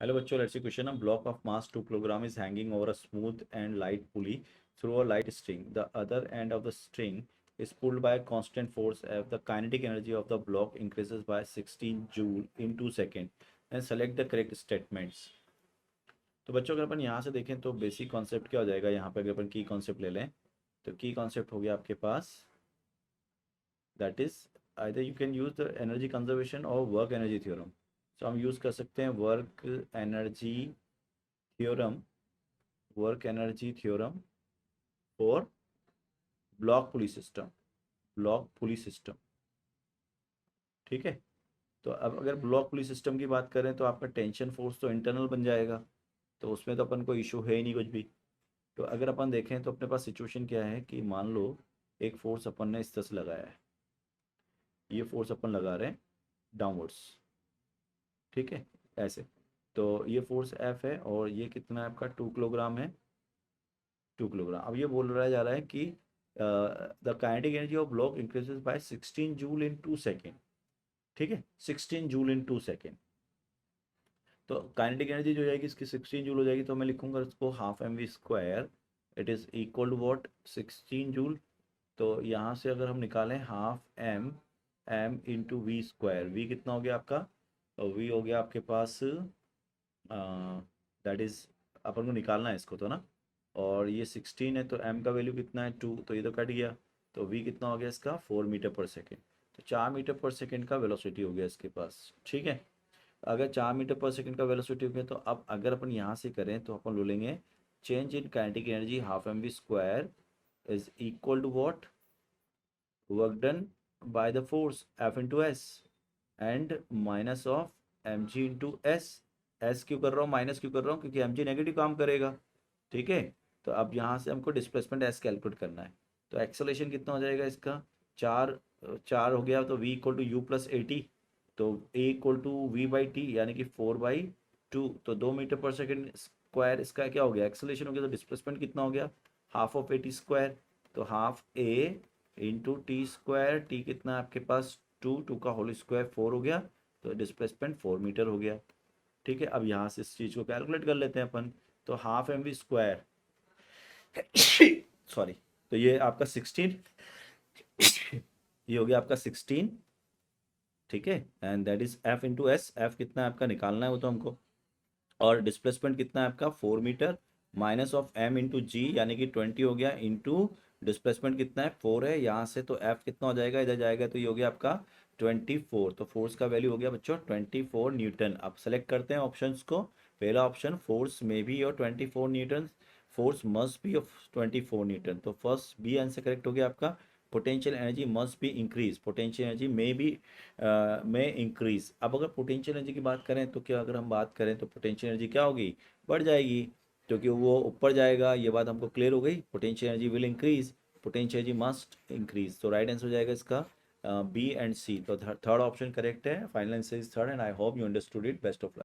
Hello बच्चों, let's see question. A block of mass 2 kilogram is hanging over a smooth and light pulley through a light string. The other end of the string is pulled by a constant force F. The kinetic energy of the block increases by 16 joule in 2 seconds. And select the correct statements. तो बच्चों अगर अपन यहाँ से देखें तो basic concept क्या हो जाएगा. यहाँ पे अगर अपन की कॉन्सेप्ट ले लें तो की कॉन्सेप्ट हो गया आपके पास, that is either you can use the energy conservation और वर्क एनर्जी थ्योरम. तो हम यूज़ कर सकते हैं theorem work energy theorem for block pulley system. ठीक है. तो अब अगर ब्लॉक पुली सिस्टम की बात करें तो आपका टेंशन फोर्स तो इंटरनल बन जाएगा, तो उसमें तो अपन को इशू है ही नहीं कुछ भी. तो अगर अपन देखें तो अपने पास सिचुएशन क्या है कि मान लो एक फोर्स अपन ने इस तरह से लगाया है. ये फोर्स अपन लगा रहे हैं डाउनवर्ड्स. ठीक है, ऐसे. तो ये फोर्स एफ है और ये कितना है आपका 2 किलोग्राम है. 2 किलोग्राम. अब ये बोल रहा जा रहा है कि the kinetic energy of block increases by 16 joule in 2 second. ठीक है, 16 जूल इन 2 सेकेंड. तो काइनेटिक एनर्जी जो जाएगी इसकी 16 जूल हो जाएगी, तो मैं लिखूंगा इसको half M V square. It is equal to what 16 joule. तो यहाँ से अगर हम निकालें half M into V square, V कितना हो गया आपका. तो वी हो गया आपके पास, दैट इज़ अपन को निकालना है इसको तो ना. और ये 16 है तो एम का वैल्यू कितना है 2, तो ये तो कट गया. तो वी कितना हो गया इसका 4 मीटर पर सेकेंड. तो 4 मीटर पर सेकेंड का वेलोसिटी हो गया इसके पास. ठीक है. अगर 4 मीटर पर सेकेंड का वेलोसिटी हो गया तो अब अगर अपन यहाँ से करें तो अपन ले लेंगे change in kinetic energy half M V square is equal to what work done by the force F into S and minus of M G into S. S क्यों कर रहा हूँ, माइनस क्यों कर रहा हूँ, क्योंकि एम जी नेगेटिव काम करेगा. ठीक है. तो अब यहाँ से हमको डिस्प्लेसमेंट एस कैलकुलेट करना है. तो एक्सेलेरेशन कितना हो जाएगा इसका, चार. चार हो गया तो V equal to U plus A T. तो A equal to V by T यानी कि 4/2. तो 2 मीटर पर सेकेंड स्क्वायर इसका क्या हो गया एक्सेलेरेशन हो गया. तो डिस्प्लेसमेंट कितना हो गया half of A T square. तो हाफ ए इंटू टी स्क्वायर. टी कितना है आपके पास 2 का होल स्क्वायर 4 हो गया. तो डिस्प्लेसमेंट 4 मीटर हो गया. ठीक है. अब यहाँ से इस चीज़ को कैलकुलेट कर लेते हैं अपन. तो half M V square sorry. तो ये आपका 16, ये हो गया आपका 16. ठीक है. And that is F into S. F कितना है आपका निकालना है वो तो हमको. और डिस्प्लेसमेंट कितना है आपका 4 metre minus of M into G यानी कि 20 हो गया इंटू डिस्प्लेसमेंट कितना है 4 है यहाँ से. तो एफ कितना हो जाएगा इधर जाएगा तो ये हो गया आपका 24. तो फोर्स का वैल्यू हो गया बच्चों 24 न्यूटन. अब सेलेक्ट करते हैं ऑप्शंस को. पहला ऑप्शन फोर्स में बी और 24 Newton. Force must be of 24 Newton. तो फर्स्ट बी आंसर करेक्ट हो गया आपका. Potential energy must be increase. Potential energy में भी में इंक्रीज. अब अगर पोटेंशियल एनर्जी की बात करें तो क्या, अगर हम बात करें तो पोटेंशियल एनर्जी क्या होगी, बढ़ जाएगी. क्योंकि वो ऊपर जाएगा, ये बात हमको क्लियर हो गई. Potential energy will increase, potential energy must increase. तो राइट आंसर हो जाएगा इसका बी एंड सी. तो थर्ड ऑप्शन करेक्ट है. Final answer is third and I hope you understood it. Best of luck.